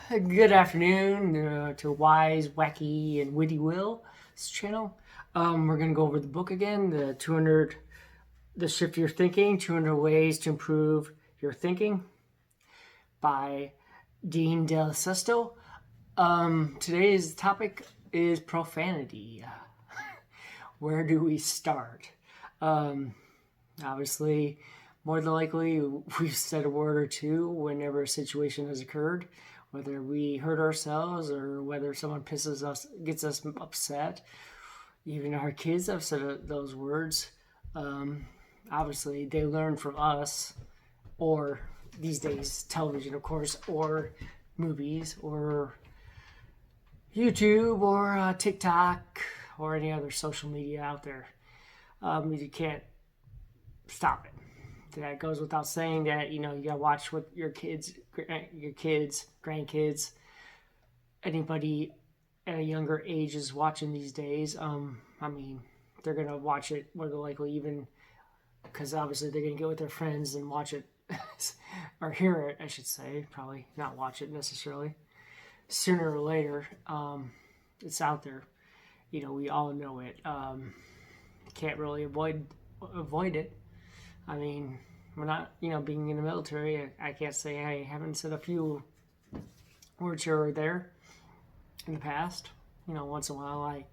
Good afternoon to Wise, Wacky, and Witty Will's channel. We're going to go over the book again, The Shift Your Thinking, 200 Ways to Improve Your Thinking by Dean Del Sesto. Today's topic is profanity. Where do we start? Obviously, more than likely, we've said a word or two whenever a situation has occurred, whether we hurt ourselves or whether someone gets us upset. Even our kids have said those words. Obviously, they learn from us, or these days, television, of course, or movies, or YouTube, or TikTok, or any other social media out there. You can't stop it. That goes without saying that you gotta watch what your kids, grandkids, anybody at a younger age is watching these days. They're gonna watch it more than likely, even because obviously they're gonna get with their friends and watch it or hear it. I should say, probably not watch it necessarily. Sooner or later, it's out there. We all know it. Can't really avoid it. I mean, we're not, being in the military, I can't say I haven't said a few words here or there in the past. Once in a while I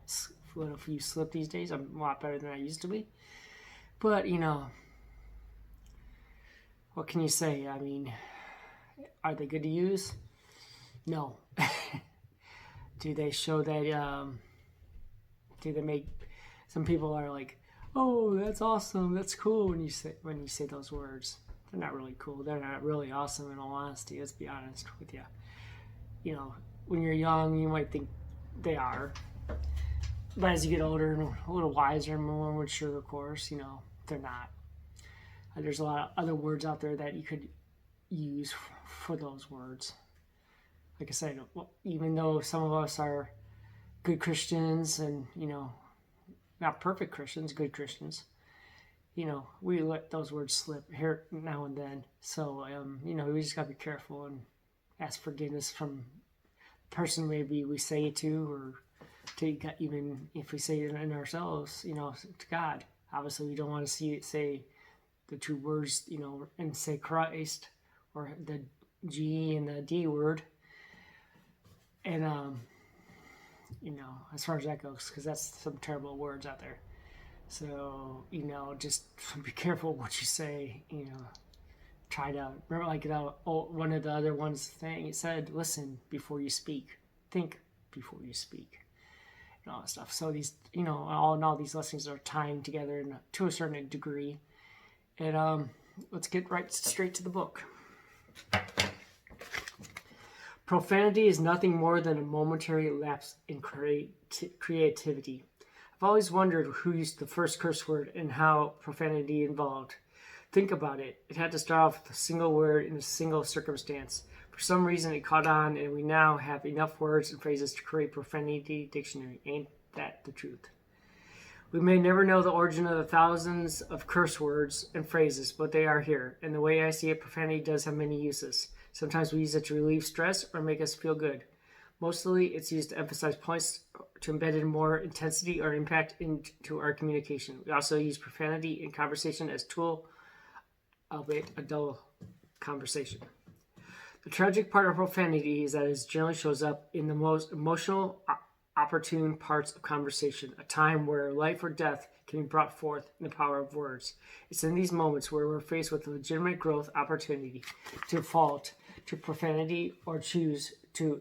let a few slip these days. I'm a lot better than I used to be. But, what can you say? I mean, are they good to use? No. Do they show that, do they make, some people are like, oh, that's awesome, that's cool when you say those words. They're not really cool. They're not really awesome, in all honesty. Let's be honest with you. When you're young, you might think they are, but as you get older and a little wiser and more mature, of course, they're not. There's a lot of other words out there that you could use for those words. Like I said, even though some of us are good Christians and not perfect Christians, good Christians, we let those words slip here now and then. So, we just got to be careful and ask forgiveness from the person maybe we say it to, or to even if we say it in ourselves, to God. Obviously, we don't want to say the two words, and say Christ or the G and the D word. And, as far as that goes, because that's some terrible words out there. So, just be careful what you say. Try to remember, like one of the other ones thing it said, listen before you speak, think before you speak, and all that stuff. So these, all these lessons are tying together to a certain degree. And let's get right straight to the book. Profanity is nothing more than a momentary lapse in creativity. I've always wondered who used the first curse word and how profanity evolved. Think about it. It had to start off with a single word in a single circumstance. For some reason it caught on, and we now have enough words and phrases to create profanity dictionary. Ain't that the truth? We may never know the origin of the thousands of curse words and phrases, but they are here. And the way I see it, profanity does have many uses. Sometimes we use it to relieve stress or make us feel good. Mostly, it's used to emphasize points, to embed in more intensity or impact into our communication. We also use profanity in conversation as a tool, albeit a dull conversation. The tragic part of profanity is that it generally shows up in the most emotional, opportune parts of conversation, a time where life or death can be brought forth in the power of words. It's in these moments where we're faced with a legitimate growth opportunity to default to profanity or choose to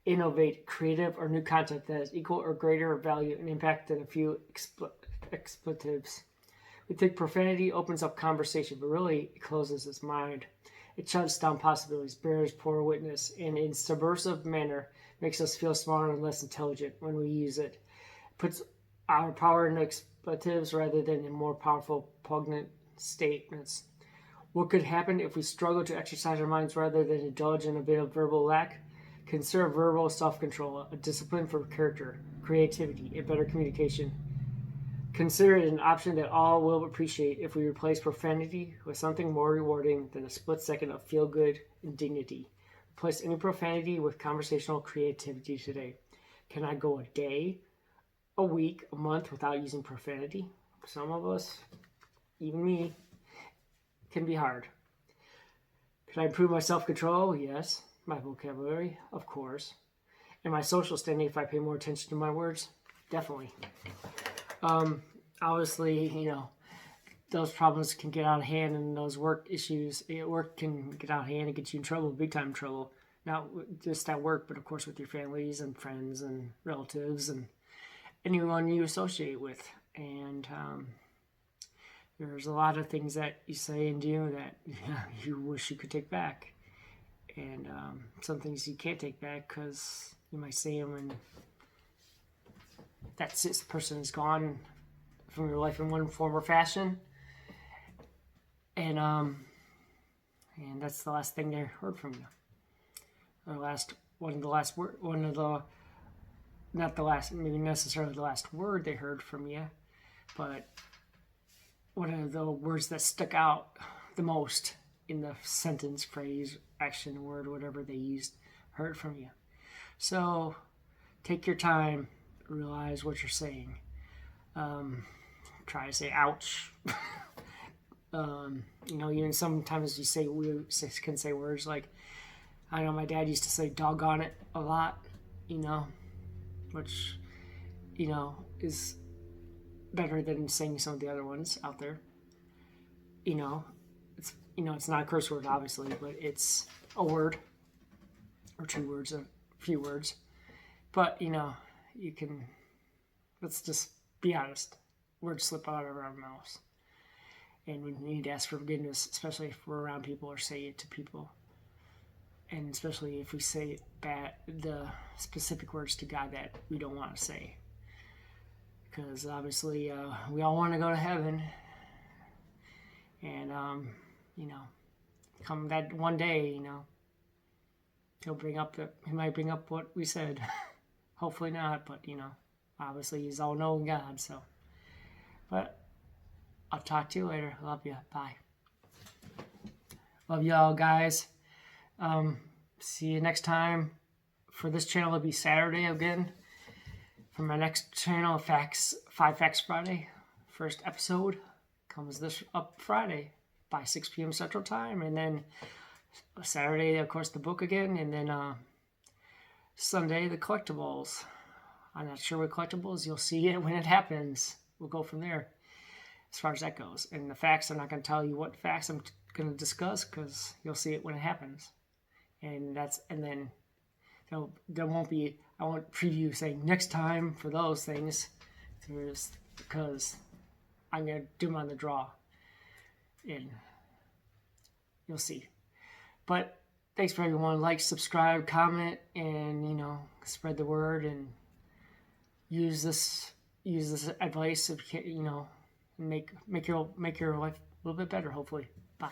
innovate creative or new content that has equal or greater value and impact than a few expletives. We think profanity opens up conversation, but really it closes its mind. It shuts down possibilities, bears poor witness, and in subversive manner makes us feel smaller and less intelligent when we use it. It puts our power in expletives rather than in more powerful, poignant statements. What could happen if we struggle to exercise our minds rather than indulge in a bit of verbal lack? Consider verbal self-control, a discipline for character, creativity, and better communication. Consider it an option that all will appreciate if we replace profanity with something more rewarding than a split second of feel-good and dignity. Replace any profanity with conversational creativity today. Can I go a day, a week, a month without using profanity? Some of us, even me, can be hard. Can I improve my self-control? Yes. My vocabulary? Of course. And my social standing if I pay more attention to my words? Definitely. Obviously, those problems can get out of hand, and those work issues at work can get out of hand and get you in trouble, big time trouble. Not just at work, but of course with your families and friends and relatives and anyone you associate with. And there's a lot of things that you say and do that you wish you could take back. And some things you can't take back because you might say them and that's it. The person is gone from your life in one form or fashion. And that's the last thing they heard from you. Not the last, maybe necessarily the last word they heard from you, but one of the words that stuck out the most in the sentence, phrase, action, word, whatever they used, heard from you. So take your time, realize what you're saying. Try to say ouch. Even sometimes we can say words like, I know my dad used to say doggone it a lot, which, is better than saying some of the other ones out there. It's not a curse word, obviously, but it's a word or two words, a few words. But, you can, let's just be honest. Words slip out of our mouths. And we need to ask for forgiveness, especially if we're around people or say it to people. And especially if we say the specific words to God that we don't want to say. Because obviously we all want to go to heaven. And, come that one day, he might bring up what we said. Hopefully not, but, obviously he's all-knowing God, so. But I'll talk to you later. Love you. Bye. Love y'all, guys. See you next time. For this channel, it'll be Saturday again. For my next channel, 5 Facts Friday. First episode comes this up Friday by 6 p.m. Central Time. And then Saturday, of course, the book again. And then Sunday, the collectibles. I'm not sure what collectibles. You'll see it when it happens. We'll go from there as far as that goes. And the facts, I'm not going to tell you what facts I'm going to discuss because you'll see it when it happens. And then there won't be, I won't preview saying next time for those things because I'm going to do them on the draw. And you'll see. But thanks for everyone. Like, subscribe, comment, and, spread the word and use this advice if you can, make your life a little bit better, hopefully. Bye.